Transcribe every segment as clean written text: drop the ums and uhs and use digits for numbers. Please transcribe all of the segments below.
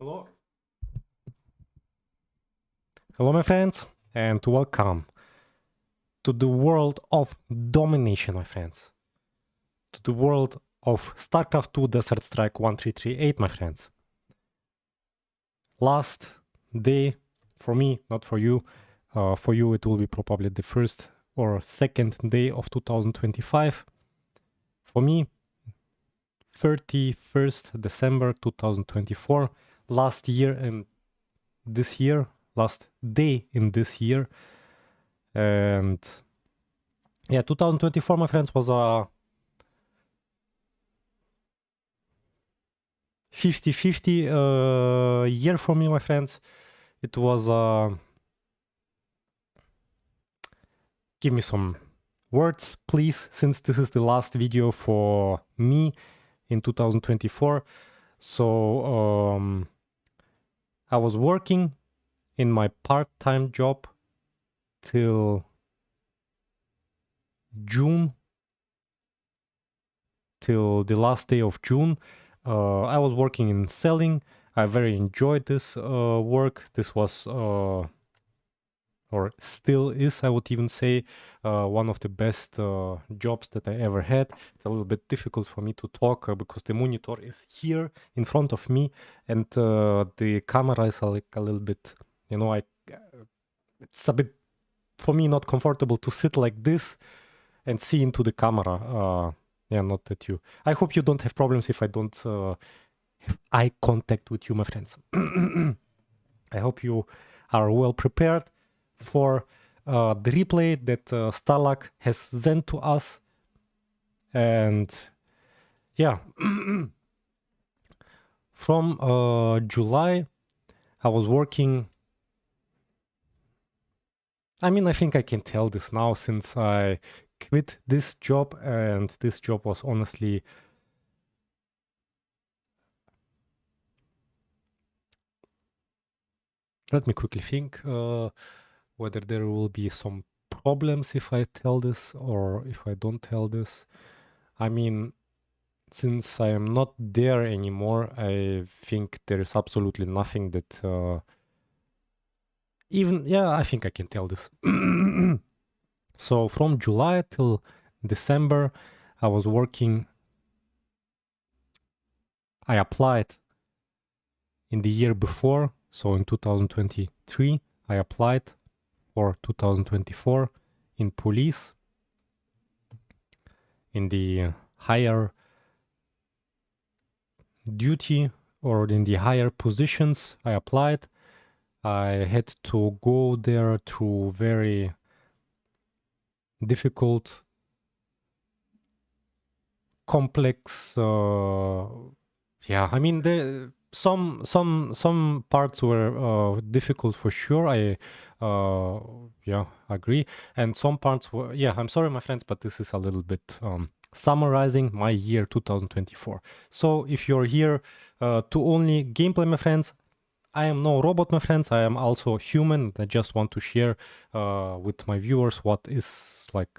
Hello. Hello, my friends, and welcome to the world of domination, my friends. To the world of Starcraft 2 Desert Strike 1338, my friends. Last day for me, not for you. For you, it will be probably the first or second day of 2025. For me, 31st December 2024. Last year and this year, last day in this year. And yeah, 2024, my friends, was a 50-50 year for me, my friends. It was give me some words, please, since this is the last video for me in 2024. So I was working in my part-time job till June, till the last day of June. I was working in selling. I very enjoyed this work. This was or still is, I would even say, one of the best jobs that I ever had. It's a little bit difficult for me to talk because the monitor is here in front of me, and the camera is like a little bit, you know, it's a bit for me not comfortable to sit like this and see into the camera. Yeah, not that you. I hope you don't have problems if I don't have eye contact with you, my friends. I hope you are well prepared for the replay that StarLuk has sent to us. And yeah, from July, I was working. I mean, I think I can tell this now since I quit this job, and this job was honestly let me quickly think whether there will be some problems if I tell this or if I don't tell this. I mean, since I am not there anymore, I think there is absolutely nothing that I think I can tell this. So from July till December, I was working. I applied in the year before, so in 2023, I applied for 2024 in police, in the higher duty or in the higher positions. I applied. I had to go there through very difficult, complex. I mean, some parts were difficult for sure. I agree, and some parts were. Yeah, I'm sorry, my friends, but this is a little bit summarizing my year 2024. So if you're here to only gameplay, my friends, I am no robot, my friends. I am also human. I just want to share with my viewers what is like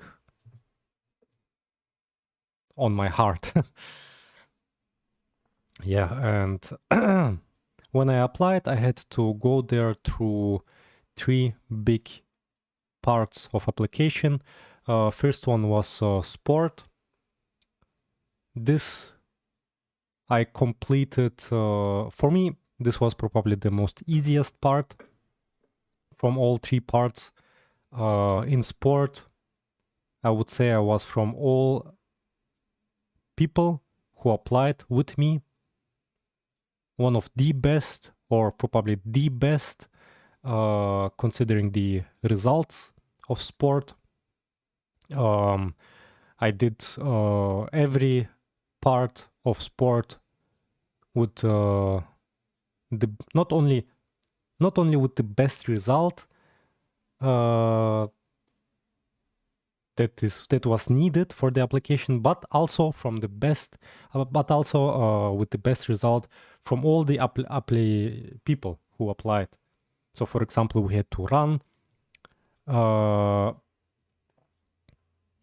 on my heart. Yeah, and when I applied, I had to go there through three big parts of application. First one was sport. This I completed. For me, this was probably the most easiest part from all three parts. In sport, I would say I was from all people who applied with me one of the best, or probably the best, considering the results of sport. I did every part of sport with the not only with the best result that was needed for the application, but also from the best, but also with the best result from all the people who applied. So, for example, we had to run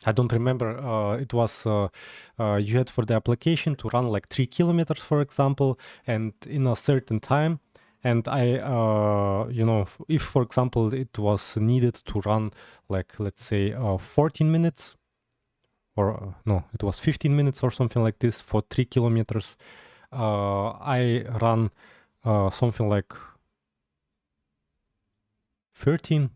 I don't remember. It was you had for the application to run like 3 kilometers, for example, and in a certain time. And I, if for example it was needed to run like let's say 14 minutes, or no, it was 15 minutes or something like this for 3 kilometers. I run something like 13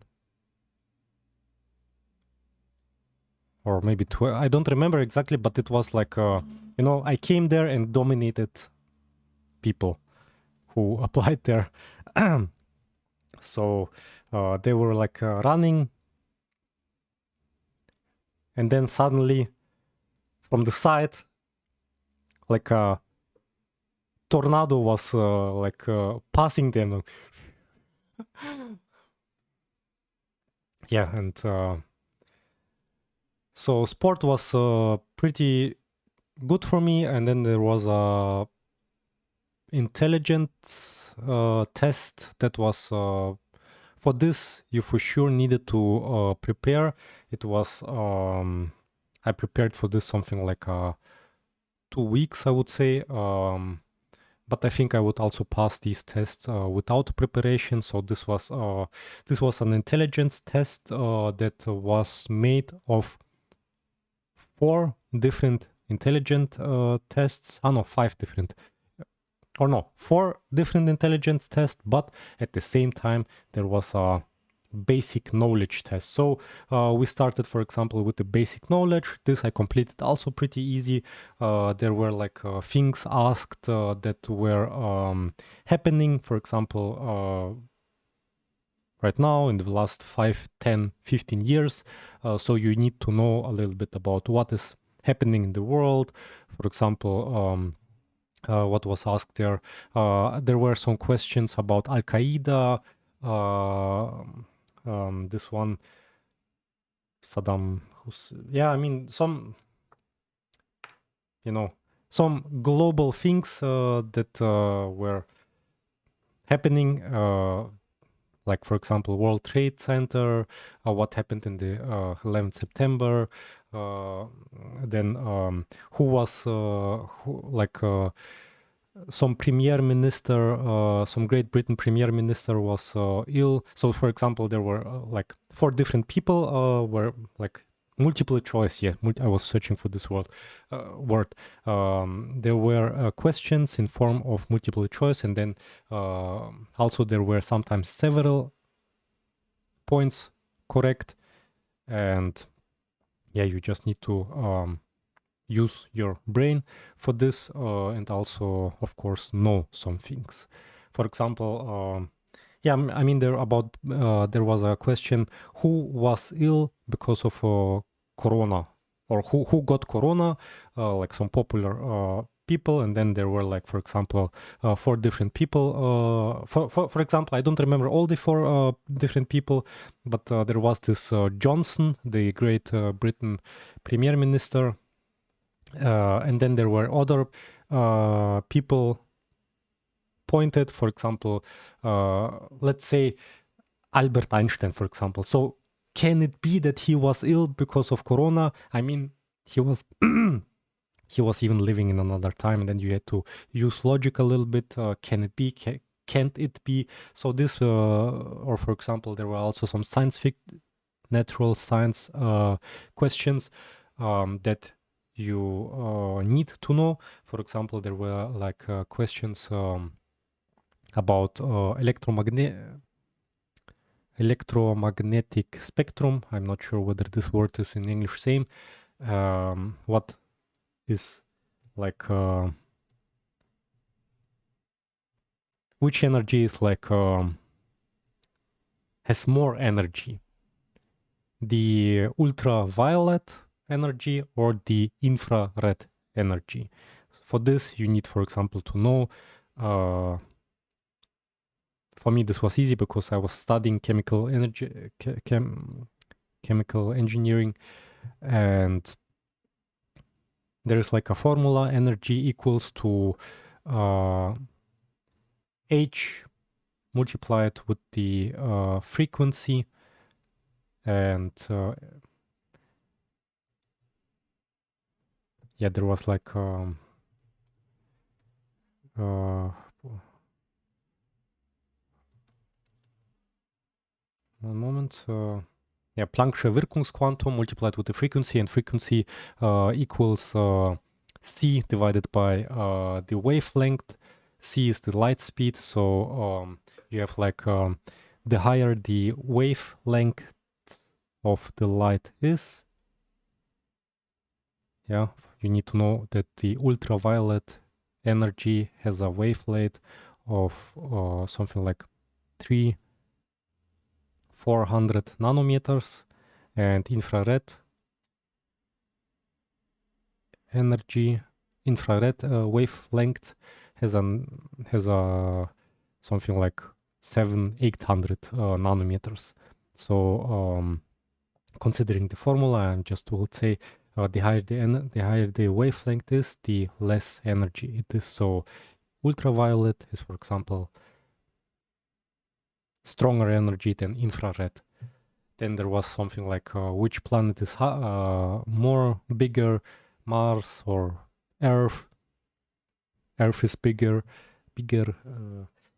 or maybe 12. I don't remember exactly, but it was like, I came there and dominated people who applied there. So they were like running, and then suddenly from the side, like a tornado was passing them. Yeah, and so sport was pretty good for me, and then there was a intelligence test that was for this you for sure needed to prepare. It was I prepared for this something like 2 weeks, I would say, but I think I would also pass these tests without preparation. So this was an intelligence test that was made of 4 different intelligent tests. No, 5 different, or no, 4 different intelligence tests, but at the same time there was a basic knowledge test. So we started, for example, with the basic knowledge. This I completed also pretty easy. There were like things asked that were happening, for example, right now in the last 5, 10, 15 years. So you need to know a little bit about what is happening in the world. For example, what was asked there. There were some questions about Al Qaeda. This one, Saddam Hussein. Yeah, I mean some global things that were happening. Like for example, World Trade Center. What happened in the 11th September? Then who was some premier minister, some Great Britain premier minister was ill. So, for example, there were like 4 different people were like multiple choice. Yeah, I was searching for this word. There were questions in form of multiple choice, and then also there were sometimes several points correct, and yeah, you just need to use your brain for this and also of course know some things. For example, I mean there was a question, who was ill because of corona, or who got corona, like some popular people, and then there were like, for example, 4 different people. For example, I don't remember all the 4 different people, but there was this Johnson, the Great Britain premier minister. And then there were other people pointed, for example, let's say Albert Einstein, for example. So can it be that he was ill because of corona? I mean, he was he was even living in another time, and then you had to use logic a little bit. Can it be? Can't it be? So this, or for example, there were also some natural science questions that you need to know. For example, there were like questions about electromagnetic spectrum. I'm not sure whether this word is in English same. What is like which energy is like has more energy, the ultraviolet energy or the infrared energy? For this you need, for example, to know for me this was easy because I was studying chemical energy chemical engineering, and there is like a formula, energy equals to h multiplied with the frequency, and yeah, there was like one moment. Yeah, Planck'sche Wirkungsquantum multiplied with the frequency, and frequency equals c divided by the wavelength. C is the light speed, so you have like the higher the wavelength of the light is, yeah, you need to know that the ultraviolet energy has a wavelength of something like 400 nanometers, and infrared wavelength has a something like 800 nanometers. So considering the formula, I just would say the higher the wavelength is, the less energy it is. So ultraviolet is, for example, stronger energy than infrared. Then there was something like which planet is more bigger, Mars or Earth. Earth is bigger.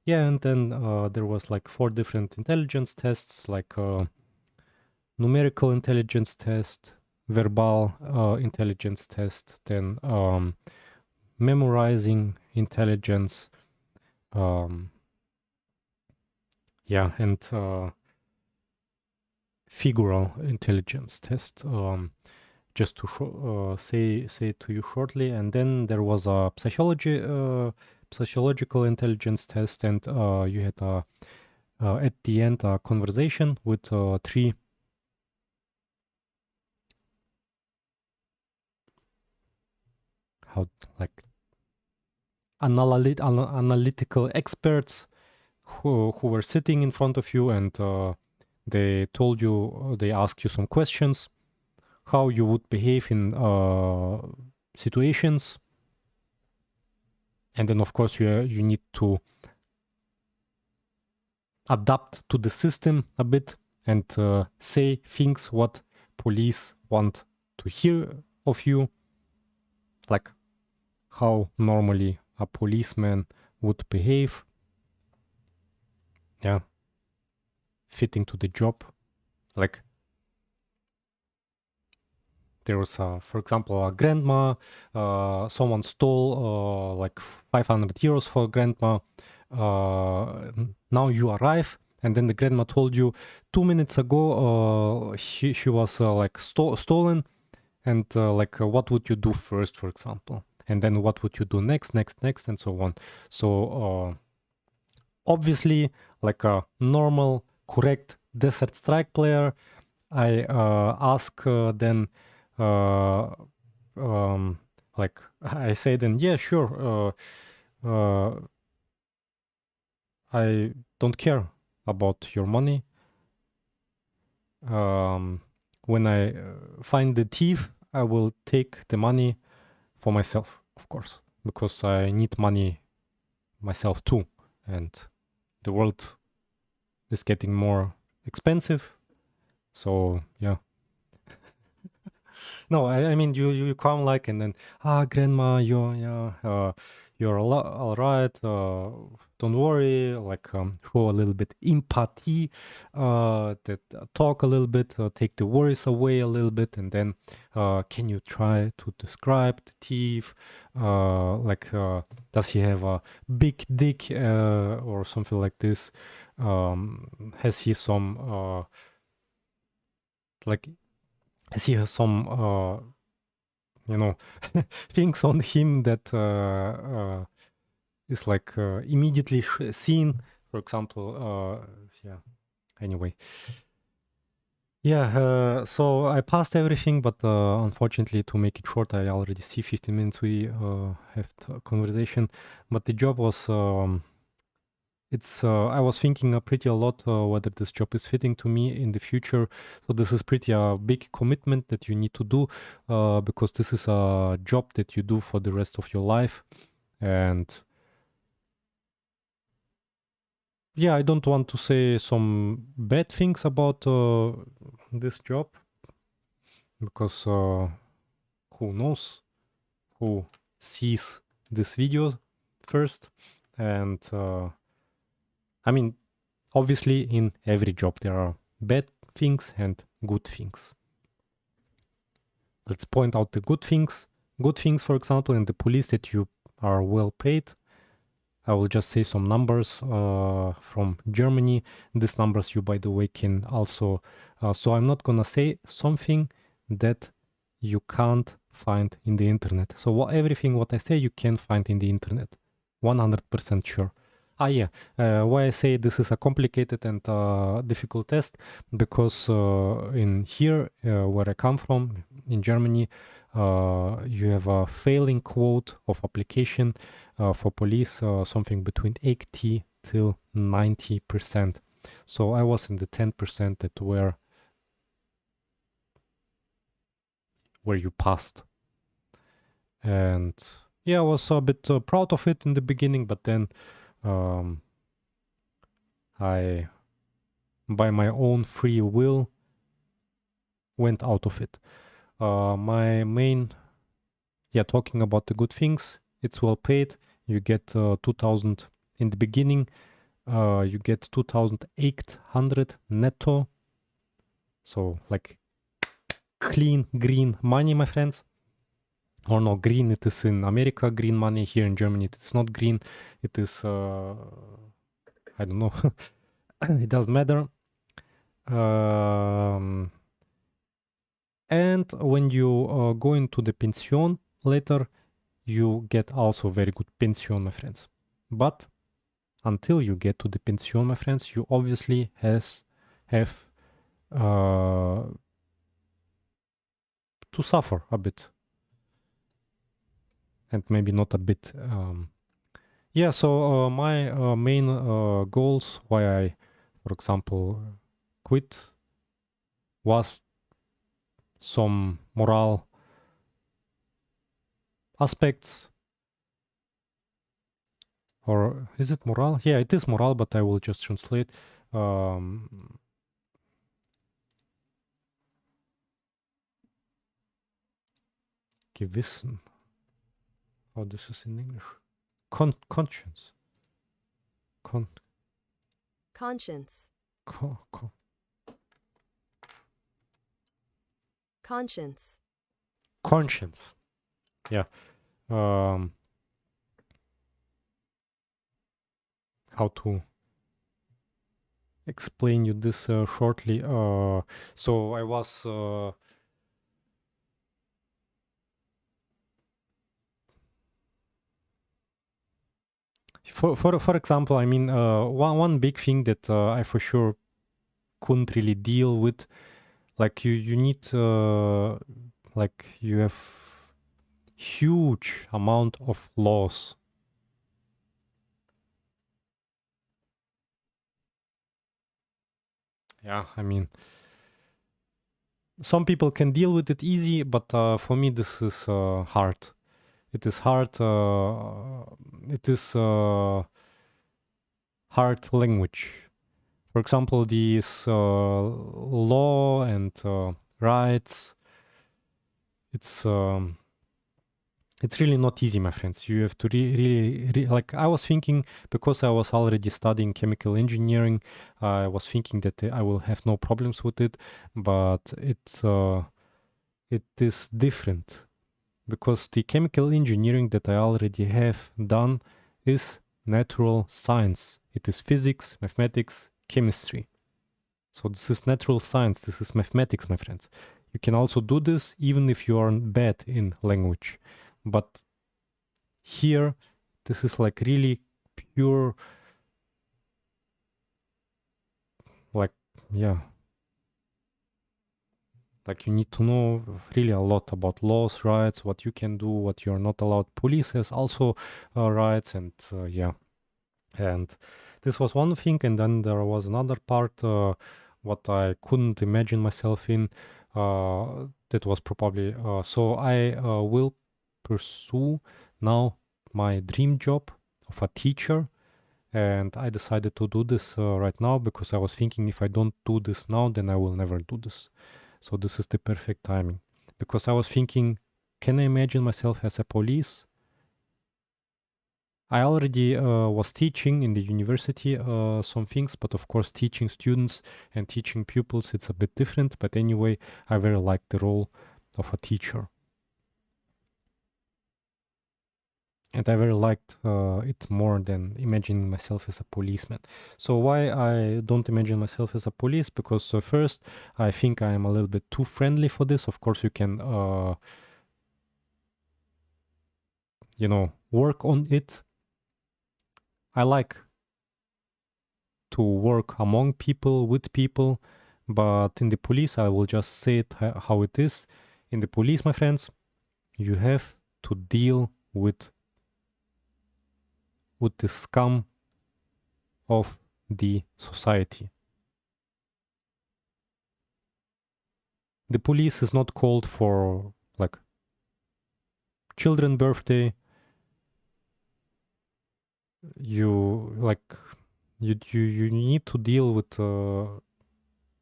Yeah, and then there was like 4 different intelligence tests, like numerical intelligence test, verbal intelligence test, then memorizing intelligence, yeah, and figural intelligence test. Just to say it to you shortly, and then there was a psychological intelligence test, and you had at the end a conversation with 3 analytical experts who were sitting in front of you, and they asked you some questions, how you would behave in situations, and then of course you need to adapt to the system a bit and say things what police want to hear of you, like how normally a policeman would behave, yeah, fitting to the job. Like there was, for example, a grandma, someone stole like 500 euros for grandma. Now you arrive, and then the grandma told you 2 minutes ago she was like stolen, and like what would you do first, for example, and then what would you do next, and so on. So obviously, like a normal, correct Desert Strike player, I ask then, like I say then, yeah, sure, I don't care about your money. When I find the thief, I will take the money for myself, of course, because I need money myself too, and the world is getting more expensive. So yeah. No, I mean you come like, and then grandma, you're all right. Don't worry. Like show a little bit empathy. That talk a little bit, take the worries away a little bit, and then can you try to describe the thief? Like does he have a big dick or something like this? Has he some like? Has he some things on him that is like immediately seen, for example. Yeah, anyway, yeah, so I passed everything, but unfortunately, to make it short, I already see 15 minutes we have a conversation, but the job was I was thinking pretty a lot whether this job is fitting to me in the future. So this is pretty a big commitment that you need to do because this is a job that you do for the rest of your life. And yeah, I don't want to say some bad things about this job because who knows? who sees this video first. And I mean, obviously in every job there are bad things and good things. Let's point out the good things. Good things, for example, in the police, that you are well paid. I will just say some numbers from Germany. These numbers you, by the way, can also... so I'm not gonna say something that you can't find in the internet. So everything what I say you can find in the internet. 100% sure. Yeah. Why I say this is a complicated and difficult test, because in here where I come from, in Germany, you have a failing quote of application for police, something between 80 till 90%. So I was in the 10% that where you passed. And yeah, I was a bit proud of it in the beginning, but then I, by my own free will, went out of it. My main, talking about the good things, it's well paid. You get 2000 in the beginning. You get 2,800 netto. So like clean green money, my friends. Or no, green it is in America, green money. Here in Germany it is not green. It is, I don't know. It doesn't matter. And when you go into the pension later, you get also very good pension, my friends. But until you get to the pension, my friends, you obviously have to suffer a bit. And maybe not a bit. So my main goals, why I, for example, quit, was some moral aspects. Or is it moral? Yeah, it is moral, but I will just translate. Gewissen. Oh, this is in English. Conscience. Conscience. Conscience. Conscience. Yeah. How to explain you this shortly. So I was for example, I mean, one big thing that I for sure couldn't really deal with, like you need like you have huge amount of laws. Yeah, I mean, some people can deal with it easy, but for me this is hard. It is hard. It is hard language. For example, these law and rights. It's really not easy, my friends. You have to really like, I was thinking, because I was already studying chemical engineering, I was thinking that I will have no problems with it, but it is different, because the chemical engineering that I already have done is natural science. It is physics, mathematics, chemistry. So this is natural science. This is mathematics, my friends. You can also do this even if you are bad in language. But here, this is like really pure, like, yeah. Like, you need to know really a lot about laws, rights, what you can do, what you're not allowed. Police has also rights, and yeah. And this was one thing, and then there was another part, what I couldn't imagine myself in. That was probably, so I will pursue now my dream job of a teacher. And I decided to do this right now, because I was thinking, if I don't do this now, then I will never do this. So this is the perfect timing, because I was thinking can I imagine myself as a police? I already was teaching in the university some things, but of course teaching students and teaching pupils, it's a bit different. But anyway, I very like the role of a teacher. And I very liked it more than imagining myself as a policeman. So why I don't imagine myself as a police? Because first, I think I am a little bit too friendly for this. Of course, you can, work on it. I like to work among people, with people, but in the police, I will just say it how it is. In the police, my friends, you have to deal with the scum of the society. The police is not called for like children birthday. You need to deal with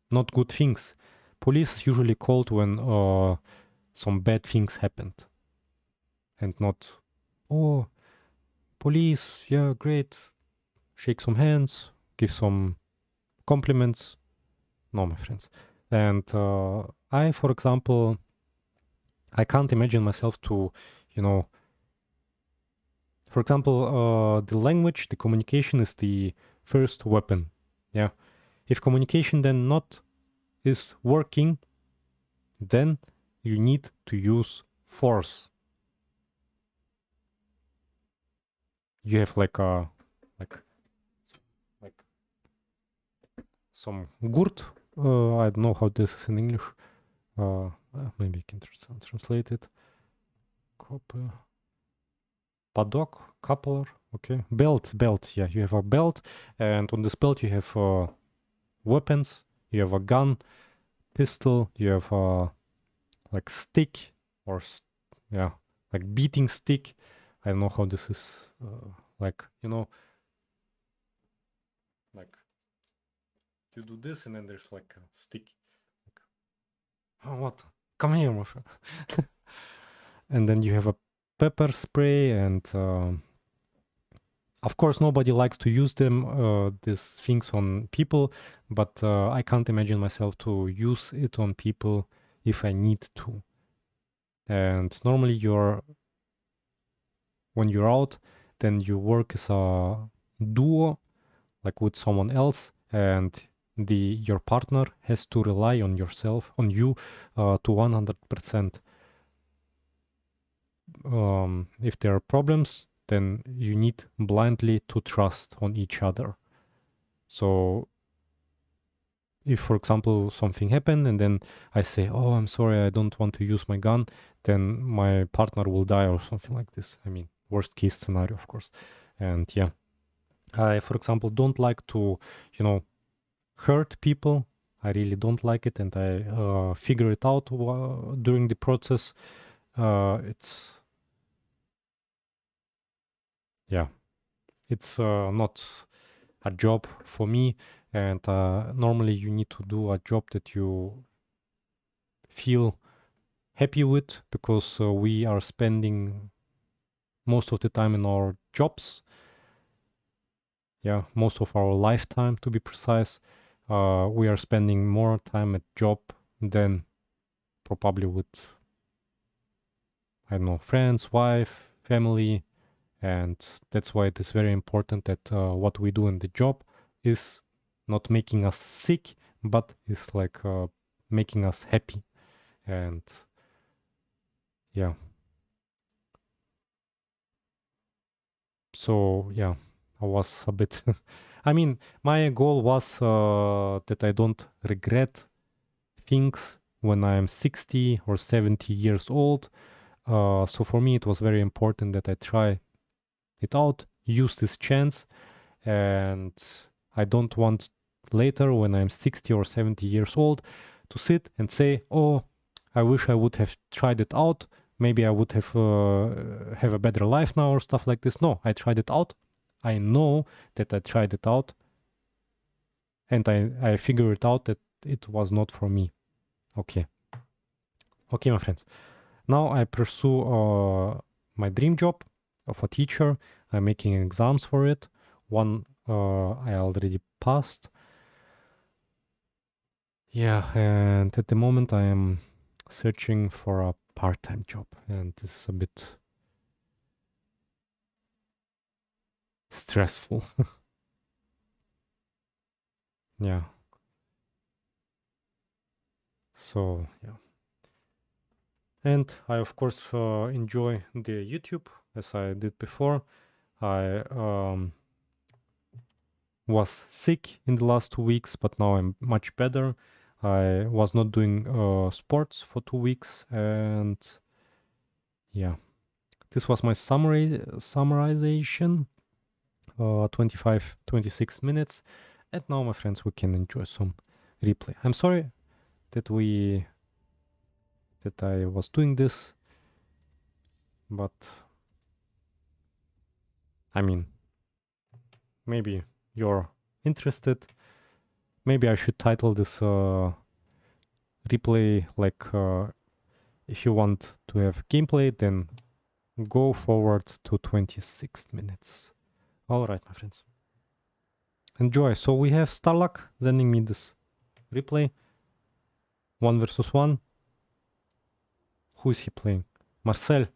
not good things. Police is usually called when some bad things happened, and not, oh, police, yeah, great, shake some hands, give some compliments. No, my friends. And I, for example, I can't imagine myself to, for example, the language, the communication is the first weapon. Yeah. If communication then not is working, then you need to use force. You have like some gurt. I don't know how this is in English. Maybe I can translate it. Padok, coupler, okay. Belt, yeah. You have a belt, and on this belt you have weapons. You have a gun, pistol. You have a like stick or like beating stick. I don't know how this is. Like like you do this, and then there's like a stick. Like, oh, what? Come here, my friend. And then you have a pepper spray, and of course nobody likes to use them, these things on people, but I can't imagine myself to use it on people if I need to. And normally when you're out, then you work as a duo, like with someone else, and your partner has to rely on you to 100%. If there are problems, then you need blindly to trust on each other. So if, for example, something happened and then I say, oh, I'm sorry, I don't want to use my gun, then my partner will die or something like this. I mean, worst case scenario, of course. And yeah, I, for example, don't like to, hurt people. I really don't like it, and I figure it out during the process. It's not a job for me, and normally you need to do a job that you feel happy with, because we are spending most of the time in our jobs. Yeah, most of our lifetime, to be precise. We are spending more time at job than probably with, I don't know, friends, wife, family. And that's why it is very important that what we do in the job is not making us sick, but is like making us happy. And yeah. So yeah, I was a bit. I mean, my goal was that I don't regret things when I am 60 or 70 years old. So for me, it was very important that I try it out, use this chance, and I don't want later, when I'm 60 or 70 years old, to sit and say, oh, I wish I would have tried it out. Maybe I would have a better life now or stuff like this. No, I tried it out. I know that I tried it out, and I figured out that it was not for me. Okay, my friends. now I pursue my dream job of a teacher. I'm making exams for it. One I already passed. Yeah, and at the moment I am searching for a part-time job, and this is a bit stressful. Yeah. So, yeah. And I, of course, enjoy the YouTube as I did before. I was sick in the last 2 weeks, but now I'm much better. I was not doing sports for 2 weeks, and yeah, this was my summarization, 26 minutes. And now, my friends, we can enjoy some replay. I'm sorry that I was doing this, but I mean, maybe you're interested. Maybe I should title this replay like if you want to have gameplay, then go forward to 26 minutes. All right, my friends. Enjoy. So we have StarLuk sending me this replay. 1 versus 1. Who is he playing? Marcel.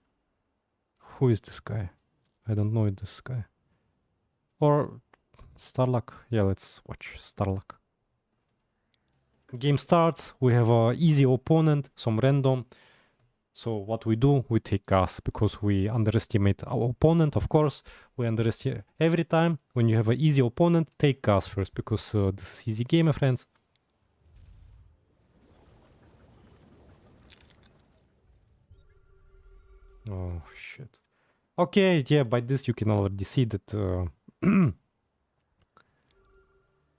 Who is this guy? I don't know this guy. Or StarLuk. Yeah, let's watch StarLuk. Game starts. We have an easy opponent, some random. So what we do, we take gas because we underestimate our opponent. Of course, we underestimate every time when you have an easy opponent, take gas first because this is easy game, my friends. Oh, shit. Okay, yeah, by this you can already see that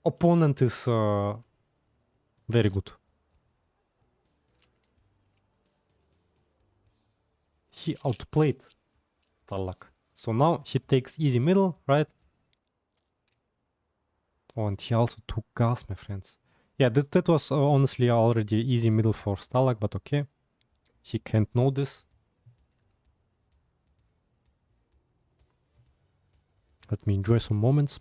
opponent is very good. He outplayed StarLuk. So now he takes easy middle, right? Oh, and he also took gas, my friends. Yeah, that was honestly already easy middle for StarLuk, but okay. He can't know this. Let me enjoy some moments.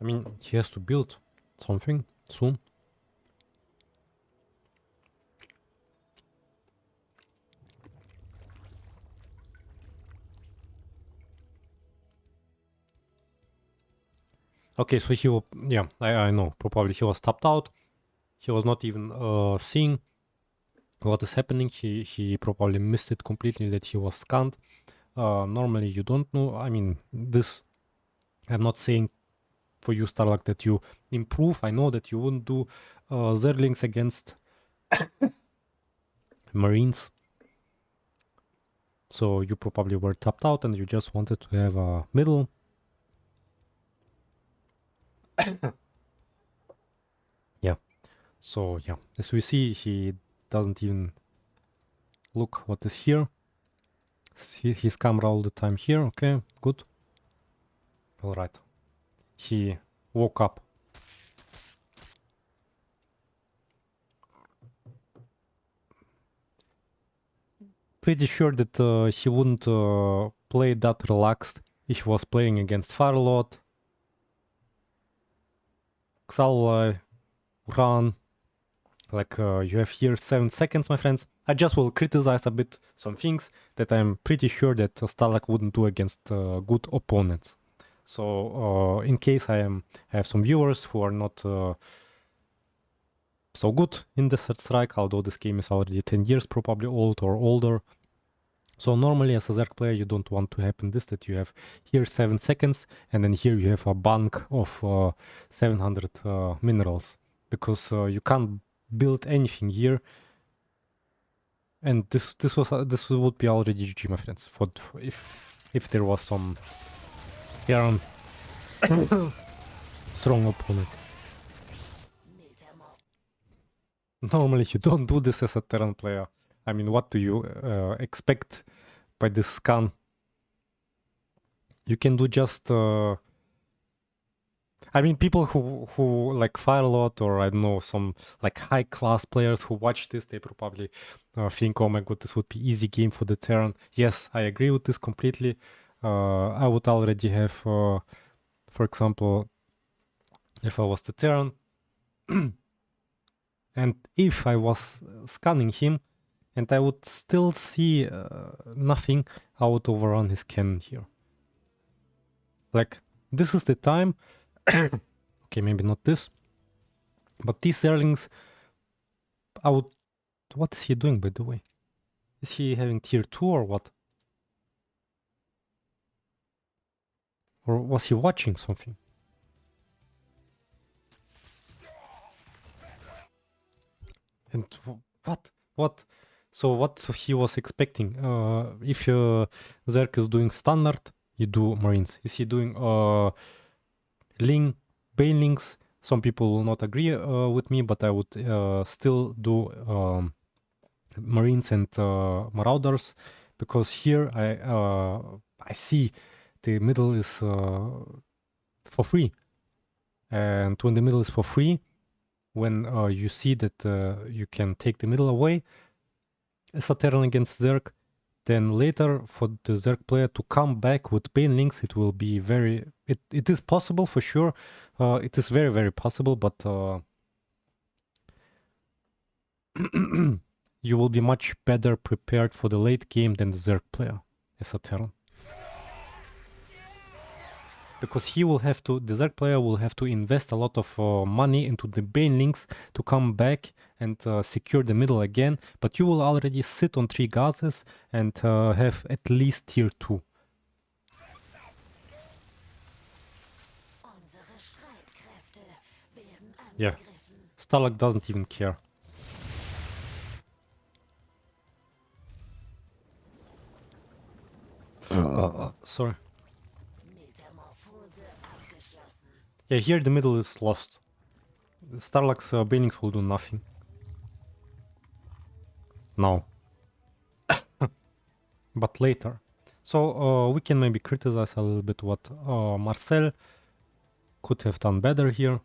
I mean, he has to build something soon. Okay, so he will, yeah, I know, probably he was tapped out. He was not even seeing what is happening. He probably missed it completely that he was scanned. Normally you don't know. I mean, this, I'm not saying for you, StarLuk, that you improve. I know that you wouldn't do Zerglings against Marines. So you probably were tapped out and you just wanted to have a middle. Yeah. So yeah, as we see, he doesn't even look what is here. See his camera all the time here. Okay, good. All right. He woke up. Pretty sure that he wouldn't play that relaxed if he was playing against Firelord, Xalwai, Uran. Like you have here 7 seconds, my friends. I just will criticize a bit some things that I'm pretty sure that StarLuk wouldn't do against good opponents. So in case I have some viewers who are not so good in the third strike, although this game is already 10 years probably old or older. So normally as a Zerg player, you don't want to happen this, that you have here 7 seconds and then here you have a bank of 700 minerals, because you can't build anything here. And this would be already GG, my friends, for if there was some strong opponent. Normally you don't do this as a Terran player. I mean, what do you expect by this scan? You can do just... I mean, people who like fire a lot, or I don't know, some like high class players who watch this, they probably think, oh my god, this would be easy game for the Terran. Yes, I agree with this completely. I would already have, for example, if I was the Terran, and if I was scanning him, and I would still see nothing, I would overrun his cannon here. Like, this is the time. Okay, maybe not this. But these Zerlings, I would... What is he doing, by the way? Is he having tier 2 or what? Or was he watching something? And what? What? So what he was expecting? If Zerk is doing standard, you do Marines. Is he doing Ling, Banelings? Some people will not agree with me, but I would still do Marines and Marauders, because here I see the middle is for free. And when the middle is for free, when you see that you can take the middle away as a Terran against Zerg, then later for the Zerg player to come back with Banelings, it will be very... It is possible for sure. It is very, very possible, but you will be much better prepared for the late game than the Zerg player as a Terran. Because he will have to, the Zerg player will have to invest a lot of money into the Banelings to come back and secure the middle again, but you will already sit on 3 gases and have at least tier 2. Yeah, StarLuk doesn't even care. Sorry. Yeah, here the middle is lost. StarLuk's Banelings will do nothing. Now. But later. So we can maybe criticize a little bit what Marcel could have done better here.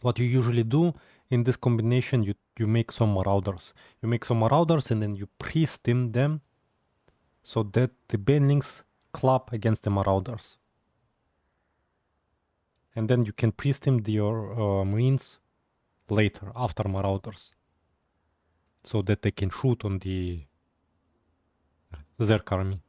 What you usually do in this combination, you make some Marauders. You make some Marauders and then you pre-stim them so that the Banelings club against the Marauders. And then you can pre-stim your Marines later, after Marauders. So that they can shoot on the Zerg army.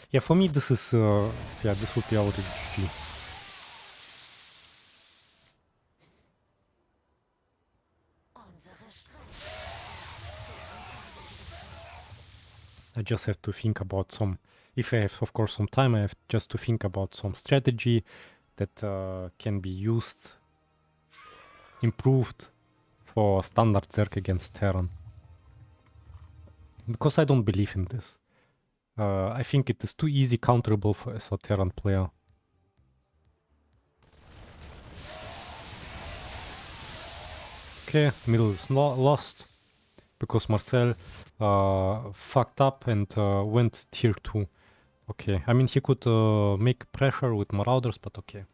Yeah, for me this is, yeah, this would be already GG. I just have to think about some, if I have of course some time, I have just to think about some strategy that can be used, improved for standard Zerg against Terran. Because I don't believe in this. I think it is too easy counterable for as a Terran player. Okay, middle is lost because Marcel fucked up and went tier 2. Okay, I mean he could make pressure with Marauders, but okay.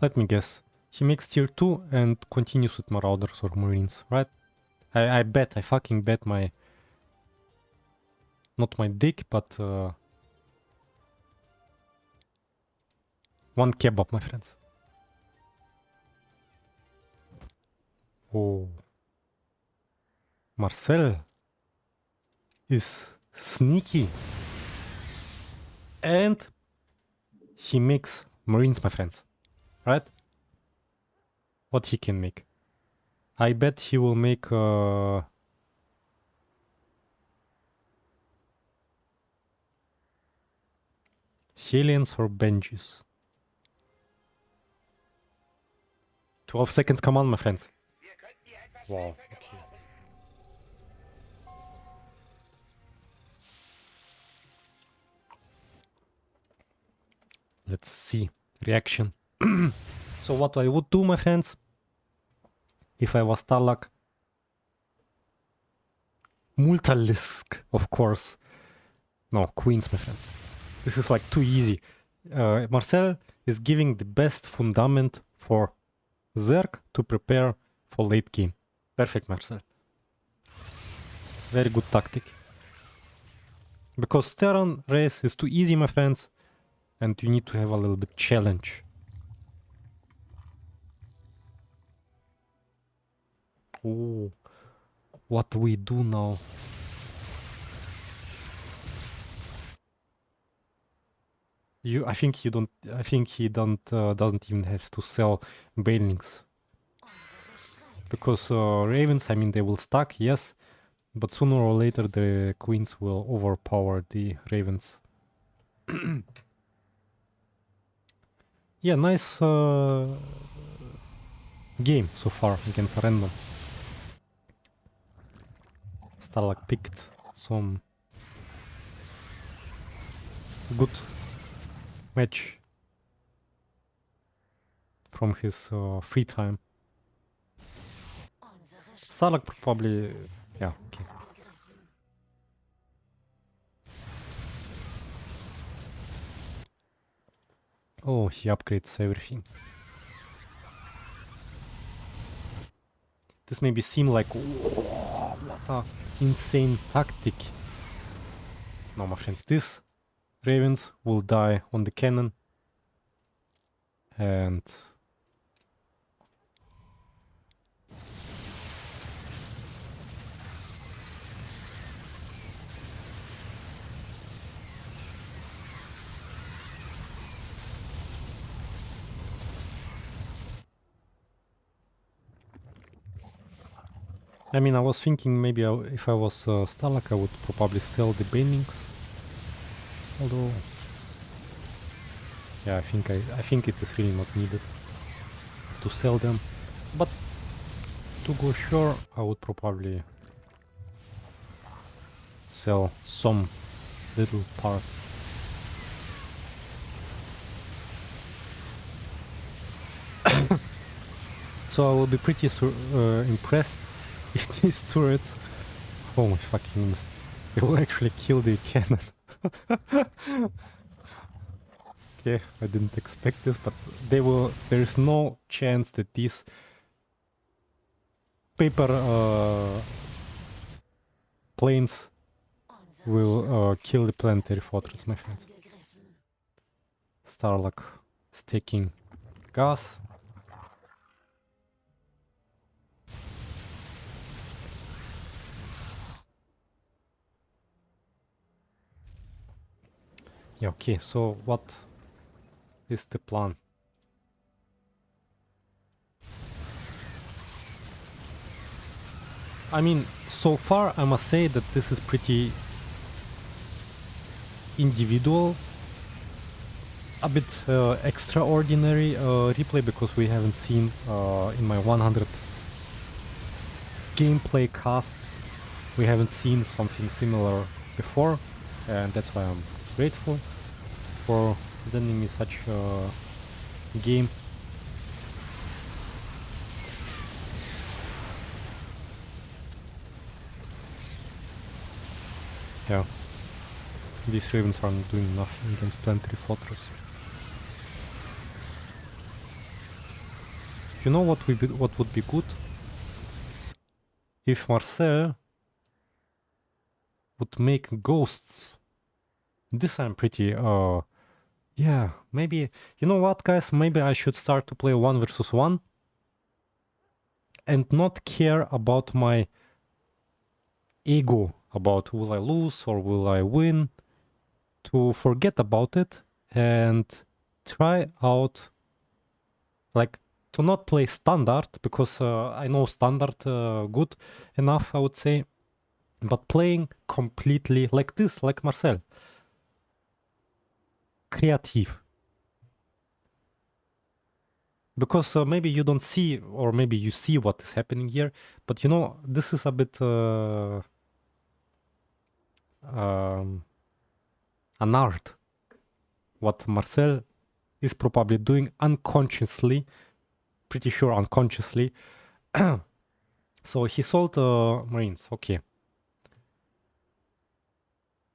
Let me guess. He makes tier 2 and continues with Marauders or Marines, right? I bet, I fucking bet my... Not my dick, but... One kebab, my friends. Oh. Marcel is sneaky. And he makes marines, my friends. Right? What he can make? I bet he will make Hellions or Benjis. 12 seconds command, my friends. Wow, okay. Let's see. Reaction. So what I would do, my friends, if I was StarLuk, Multalisk, of course. No, queens, my friends. This is like too easy. Marcel is giving the best fundament for Zerg to prepare for late game. Perfect, Marcel. Very good tactic. Because Terran race is too easy, my friends, and you need to have a little bit challenge. Oh, what we do now? I think he don't. I think he don't doesn't even have to sell banelings. Because ravens, I mean, they will stack, yes, but sooner or later the queens will overpower the ravens. Yeah, nice game so far against random. StarLuk picked some good match from his free time. StarLuk probably, yeah, okay. Oh, he upgrades everything. This maybe seem like, whoa, what a insane tactic. No, my friends, this ravens will die on the cannon. And I mean, I was thinking maybe if I was StarLuk, I would probably sell the banelings. Although, yeah, I think it is really not needed to sell them. But to go sure, I would probably sell some little parts. So I will be pretty impressed if these turrets, oh my fucking goodness, they will actually kill the cannon. Okay, I didn't expect this, but they will. There is no chance that these paper planes will kill the planetary fortress, my friends. StarLuk is taking gas. Yeah, okay, so what is the plan? I mean, so far I must say that this is pretty individual, a bit extraordinary replay, because we haven't seen in my 100 gameplay casts, we haven't seen something similar before, and that's why I'm grateful for sending me such a game. Yeah, these ravens aren't doing nothing against planetary fortress. You know what would be good? If Marcel would make ghosts. This I'm pretty Yeah, maybe, you know what, guys? Maybe I should start to play 1 versus 1 and not care about my ego, about will I lose or will I win, to forget about it and try out, like, to not play standard, because I know standard good enough, I would say, but playing completely like this, like Marcel. Creative. Because maybe you don't see, or maybe you see what is happening here, but you know, this is a bit an art. What Marcel is probably doing unconsciously, pretty sure unconsciously. So he sold Marines, okay.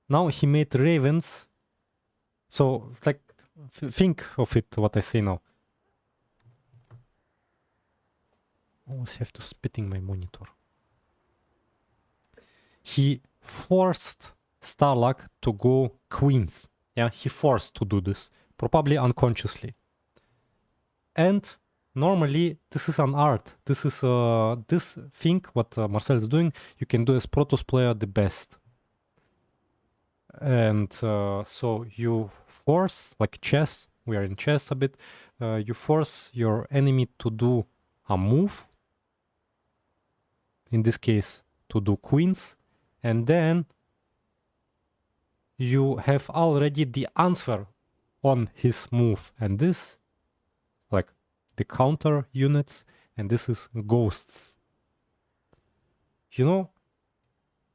Now he made Ravens. So, like, think of it, what I say now. I always have to spitting my monitor. He forced StarLuk to go queens. Yeah, he forced to do this, probably unconsciously. And normally, this is an art. This is this thing, what Marcel is doing, you can do as Protoss player the best. And so you force, like chess, we are in chess a bit, you force your enemy to do a move, in this case, to do queens, and then you have already the answer on his move, and this, like, the counter units, and this is ghosts. You know,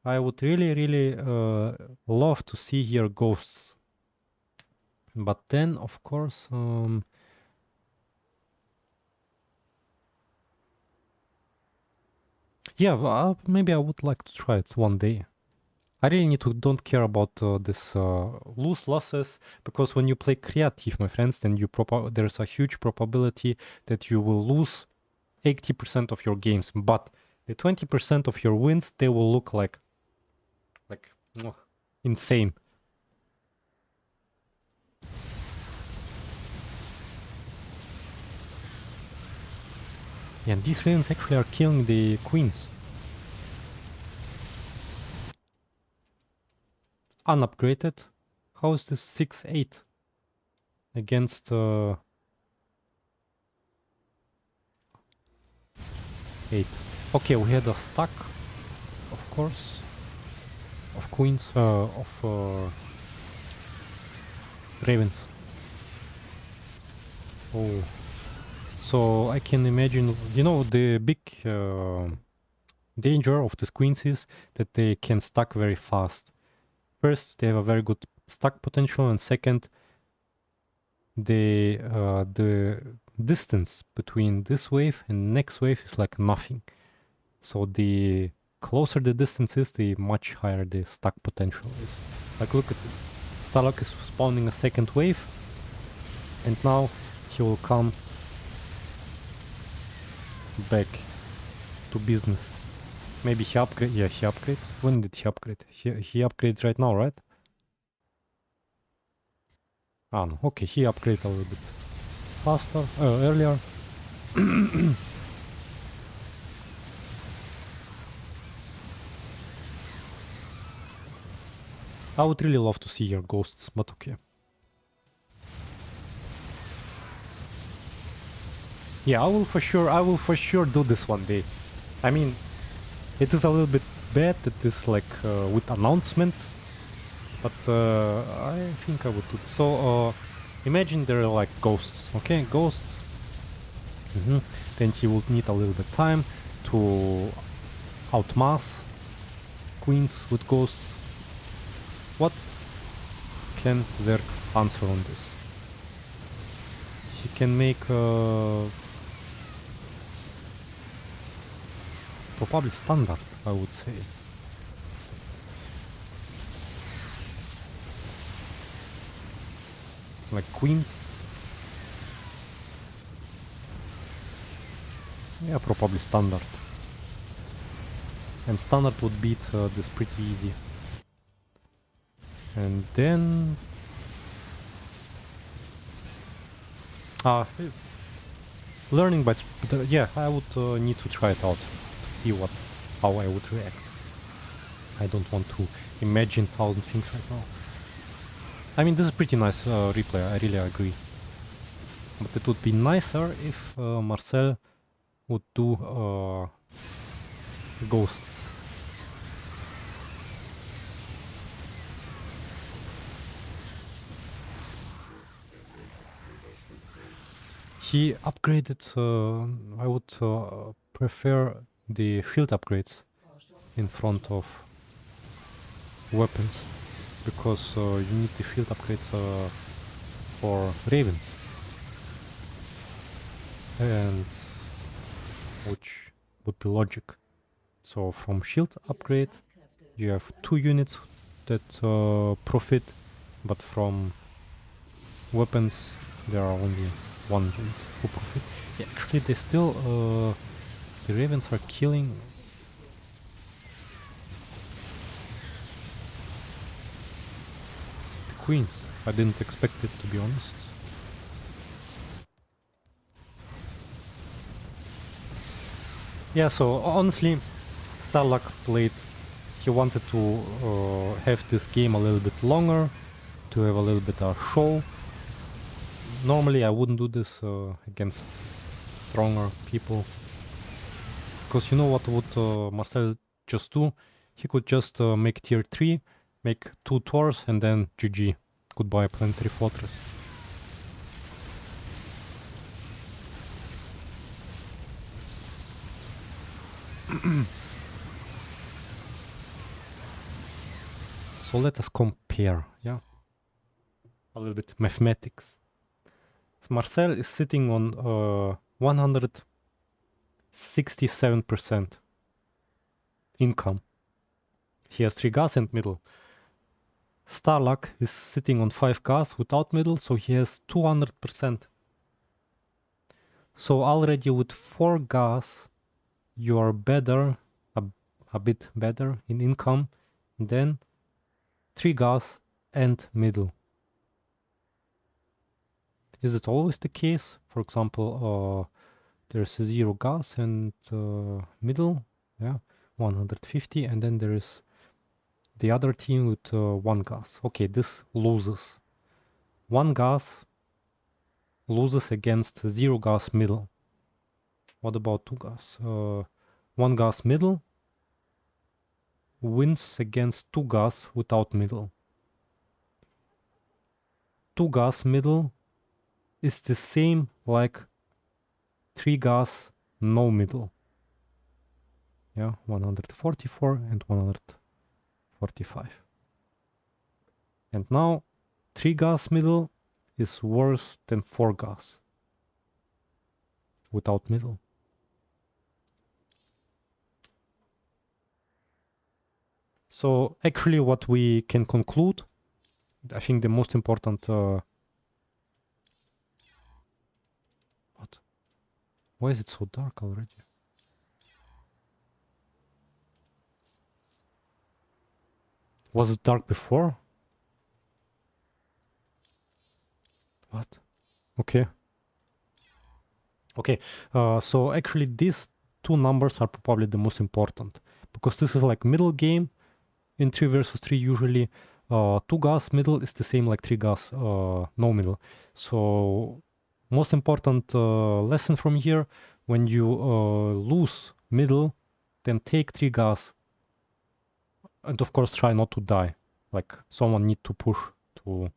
I would really love to see here ghosts, but then of course yeah, maybe I would like to try it one day. I really need to don't care about this losses, because when you play creative, my friends, then there's a huge probability that you will lose 80% of your games, but the 20% of your wins, they will look like insane. Yeah, and these ravens actually are killing the queens. Unupgraded. How is this 6-8 against 8? Okay, we had a stack, of course, of queens, of ravens. Oh, so I can imagine, you know, the big danger of the queens is that they can stack very fast. First, they have a very good stack potential, and second, the distance between this wave and next wave is like nothing. So the closer the distance is, the much higher the stack potential is. Like, look at this. StarLuk is spawning a second wave, and now he will come back to business. Maybe he upgrades. Yeah, he upgrades. When did he upgrade? He upgrades right now, right? Ah, no. Okay, he upgraded a little bit faster, earlier. I would really love to see your ghosts, but okay. Yeah, I will for sure do this one day. I mean, it is a little bit bad that this, like, with announcement, but I think I would do this. So, imagine there are like ghosts, okay? Ghosts. Then he would need a little bit time to outmass queens with ghosts. What can Zerg answer on this? He can make probably standard, I would say. Like queens. Yeah, probably standard. And standard would beat this pretty easy. And then Learning, but yeah, I would need to try it out to see how I would react. I don't want to imagine 1,000 things right now. I mean, this is pretty nice replay, I really agree. But it would be nicer if Marcel would do ghosts. He upgraded, I would prefer the shield upgrades in front of weapons, because you need the shield upgrades for ravens, and which would be logic. So from shield upgrade you have 2 units that profit, but from weapons there are only 1 unit who profit. Yeah, actually they still the ravens are killing the queens. I didn't expect it, to be honest. Yeah, so honestly, StarLuk played. He wanted to have this game a little bit longer, to have a little bit of show. Normally I wouldn't do this against stronger people, because you know what would Marcel just do? He could just make tier 3, make 2 tours, and then GG. Goodbye Planetary Fortress. So let us compare, yeah? A little bit mathematics. Marcel is sitting on 167% income. He has 3 gas and middle. StarLuk is sitting on 5 gas without middle, so he has 200%. So already with 4 gas, you are better, a bit better in income than 3 gas and middle. Is it always the case? For example, there's 0 gas and middle, yeah, 150, and then there is the other team with 1 gas. Okay, this loses. 1 gas loses against 0 gas middle. What about 2 gas? 1 gas middle wins against 2 gas without middle. 2 gas middle is the same like 3 gas no middle. Yeah, 144 and 145. And now 3 gas middle is worse than 4 gas without middle. So actually what we can conclude, I think the most important what? Why is it so dark already? Was it dark before? What? Okay. Okay, so actually these 2 numbers are probably the most important, because this is like middle game in 3 versus 3 usually. 2 gas middle is the same like 3 gas no middle. So most important lesson from here, when you lose middle, then take 3 gas, and of course try not to die, like someone need to push to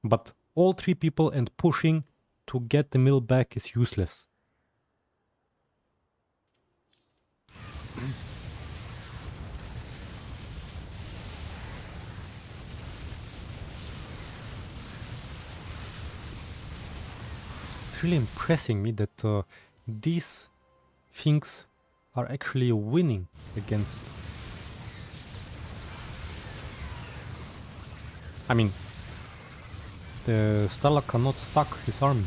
but all 3 people and pushing to get the middle back is useless. It's really impressing me that these things are actually winning against. I mean, the StarLuk cannot stack his army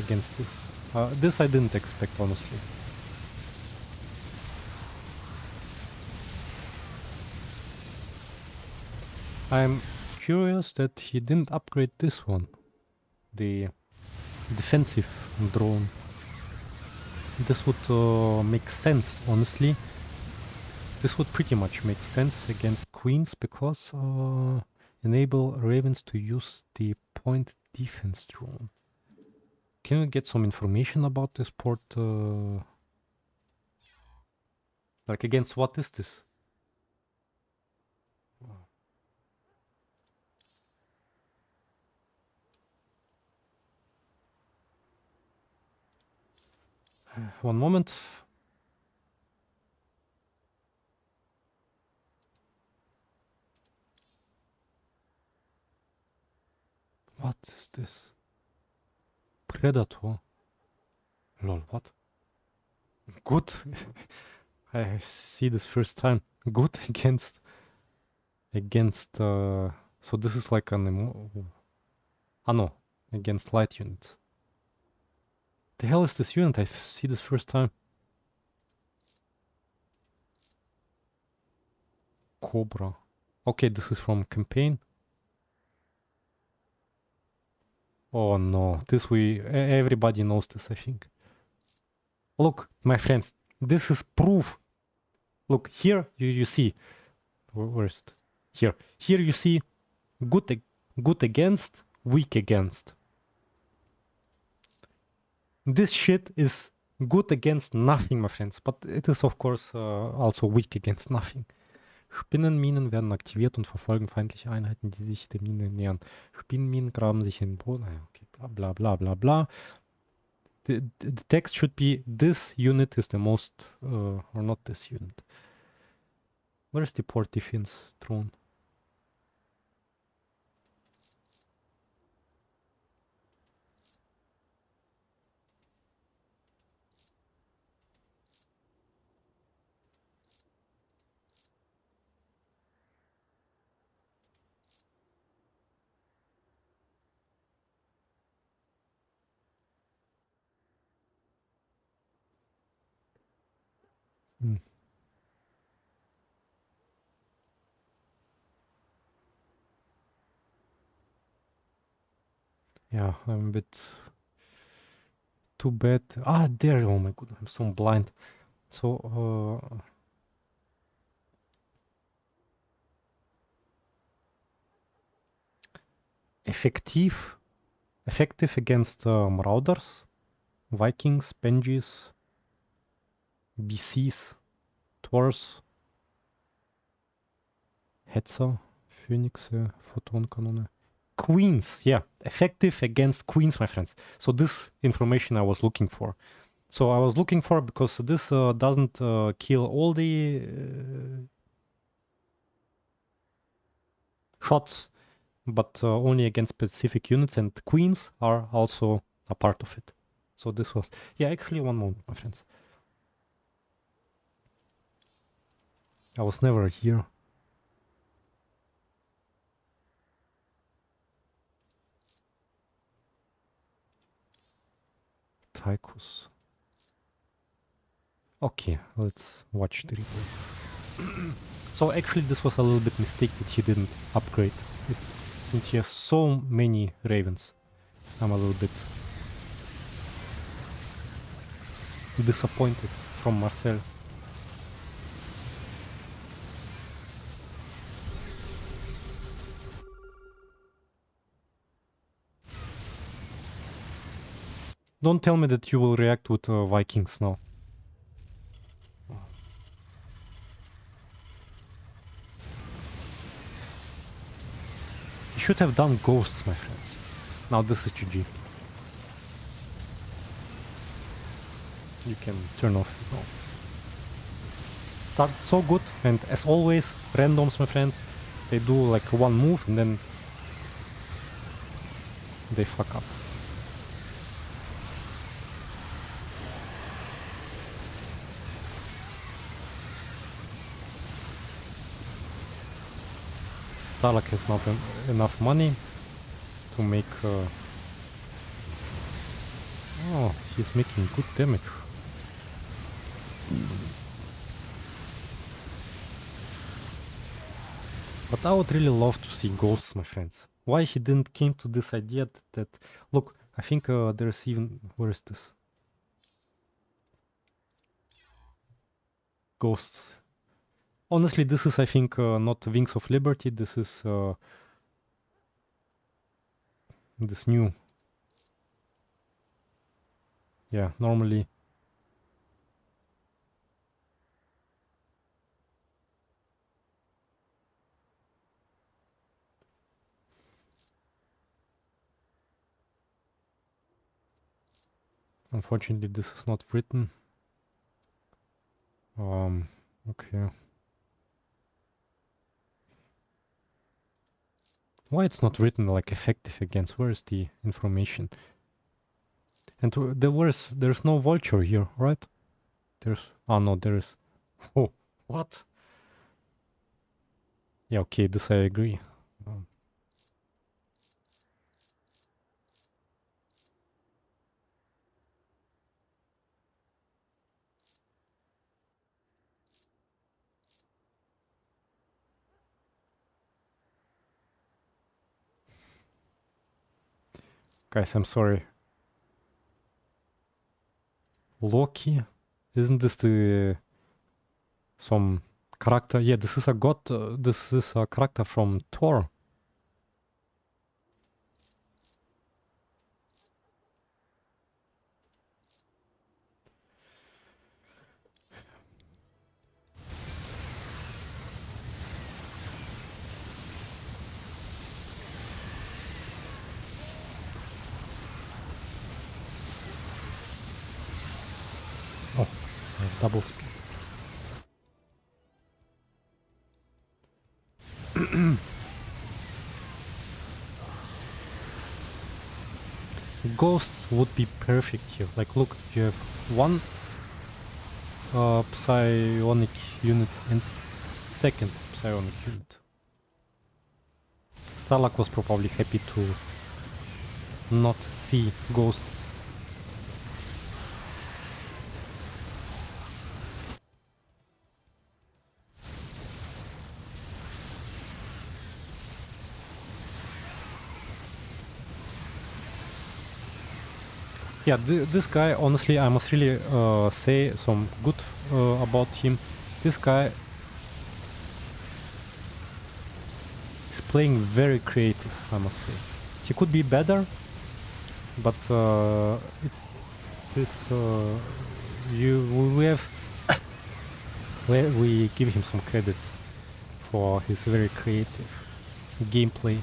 against this. This I didn't expect, honestly. I'm curious that he didn't upgrade this one. the defensive drone. This would make sense, honestly. This would pretty much make sense against queens because enable ravens to use the point defense drone. Can we get some information about this port? Like against what is this? One moment. What is this? Predator. Lol, what? Good. I see this first time. Good against... So this is like an... no. Against light units. The hell is this unit? I see this first time. Cobra. Okay, this is from campaign. Oh no, this everybody knows this, I think. Look, my friends, this is proof. Look, here you see. Where's it? Here. Here you see good against, weak against. This shit is good against nothing, my friends, but it is of course also weak against nothing. Spinnenminen werden aktiviert und verfolgen feindliche Einheiten, die sich der Mine nähern. Spinnenminen graben sich in den Boden. Okay, bla bla bla bla bla. The text should be this unit is the most, or not this unit. Where's the port defense drone? Yeah, I'm a bit too bad. There, oh my god, I'm so blind. So, effective against Marauders, Vikings, Benjis, BCs, Tors, Hetzer, Phoenixe, Photonkanone. Queens, yeah, effective against queens, my friends. So this information I was looking for. So I was looking for because this doesn't kill all the shots, but only against specific units, and queens are also a part of it. So this was, yeah, actually one moment, my friends. I was never here. Tychus. Okay, let's watch the replay. So actually this was a little bit mistake that he didn't upgrade it, since he has so many ravens. I'm a little bit disappointed from Marcel. Don't tell me that you will react with Vikings now. You should have done ghosts, my friends. Now this is GG. You can turn off now. Start so good, and as always, randoms, my friends, they do like one move and then they fuck up. StarLuk has not enough money to make... Oh, he's making good damage. But I would really love to see ghosts, my friends. Why he didn't came to this idea that look, I think there's even, where is this? Ghosts. Honestly, this is, I think, not Wings of Liberty. This is this new. Yeah, normally. Unfortunately, this is not written. Okay. Why it's not written like effective against? Where is the information? And there's no vulture here, right? No, there is. Oh, what? Yeah, okay, this I agree. Guys, I'm sorry. Loki? Isn't this the some character? Yeah, this is a god. This is a character from Thor. Oh, double speed. Ghosts would be perfect here. Like, look, you have one psionic unit and second psionic unit. StarLuk was probably happy to not see ghosts. Yeah, this guy, honestly, I must really say some good about him. This guy is playing very creative, I must say. He could be better, but it is we give him some credit for his very creative gameplay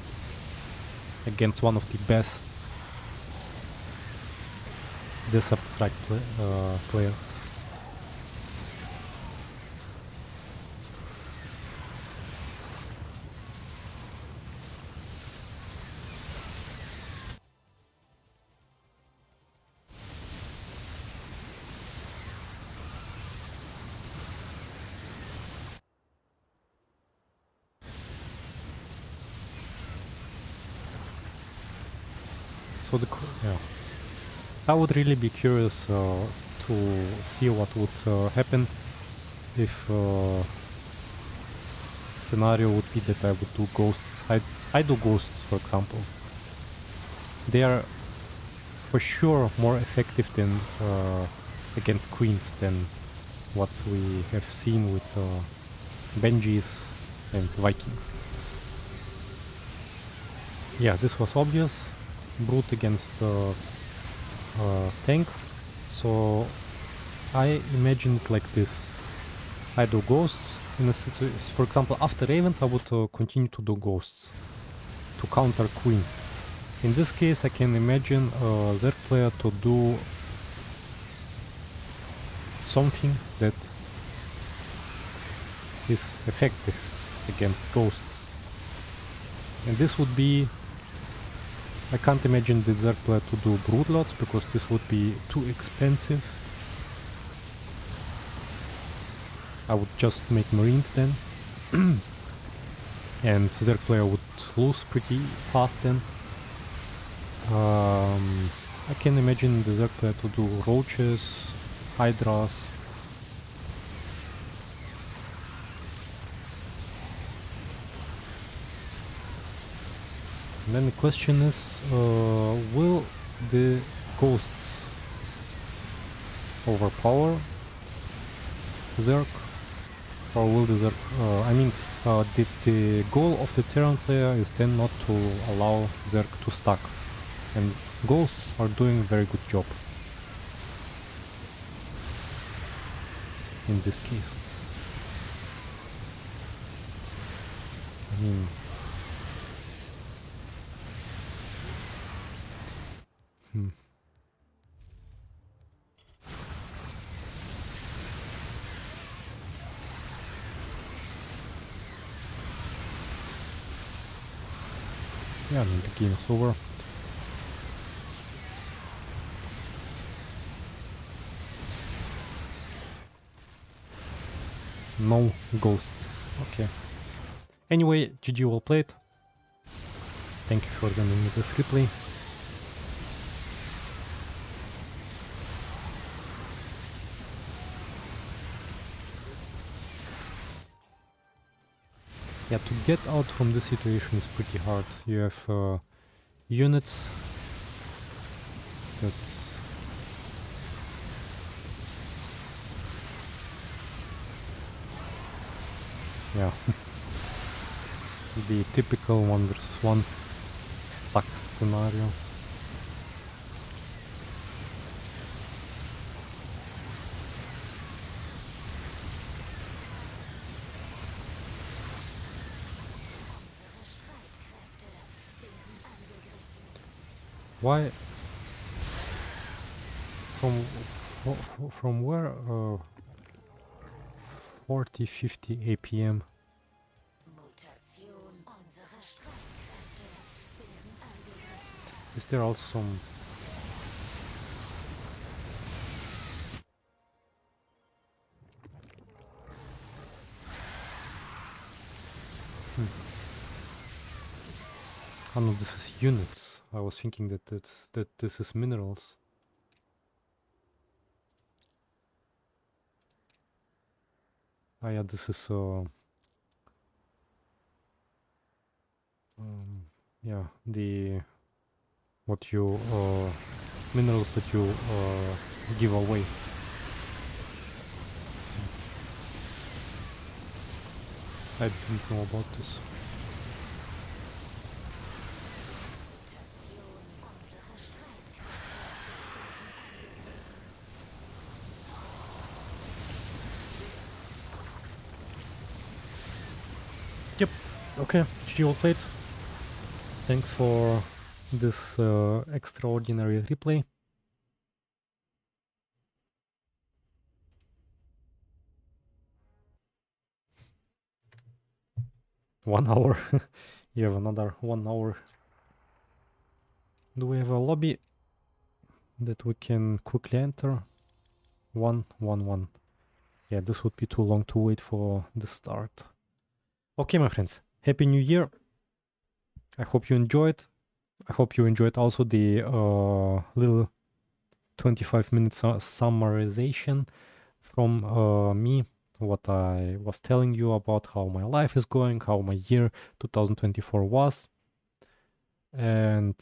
against one of the best Desert Strike players. So yeah, I would really be curious to see what would happen if scenario would be that I would do ghosts. I do ghosts, for example. They are for sure more effective than against queens than what we have seen with Benjis and Vikings. Yeah, this was obvious. Brute against tanks. So I imagine it like this. I do ghosts in a situation. For example, after ravens, I would continue to do ghosts to counter queens. In this case, I can imagine their player to do something that is effective against ghosts. And this would be... I can't imagine the Zerg player to do broodlords because this would be too expensive. I would just make marines then. And Zerg player would lose pretty fast then. I can imagine the Zerg player to do roaches, hydras. And then the question is, will the ghosts overpower Zerg, or will the Zerg... the goal of the Terran player is then not to allow Zerg to stack, and ghosts are doing a very good job in this case. I mean... Yeah, I mean, the game is over. No ghosts. Okay. Anyway, GG, well played. Thank you for sending me this replay. Yeah, to get out from this situation is pretty hard. You have units that... Yeah. The typical 1 versus 1 stuck scenario. Why? From where? 40-50 APM. Is there also some... Oh no, this is units. I was thinking that this is minerals. Ah yeah, this is yeah, the what you minerals that you give away. I didn't know about this. Yep. Okay, GG, well played. Thanks for this extraordinary replay. One hour. You have another 1 hour. Do we have a lobby that we can quickly enter? 1-1-1. Yeah, this would be too long to wait for the start. Okay, my friends. Happy New Year. I hope you enjoyed. I hope you enjoyed also the little 25 minutes summarization from me, what I was telling you about how my life is going, how my year 2024 was, and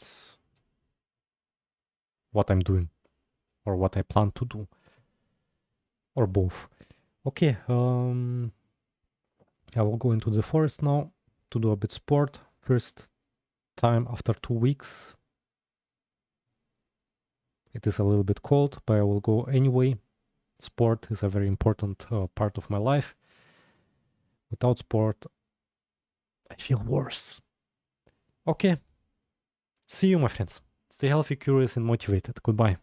what I'm doing, or what I plan to do, or both. Okay, I will go into the forest now to do a bit sport. First time after 2 weeks. It is a little bit cold, but I will go anyway. Sport is a very important part of my life. Without sport, I feel worse. Okay. See you, my friends. Stay healthy, curious, and motivated. Goodbye.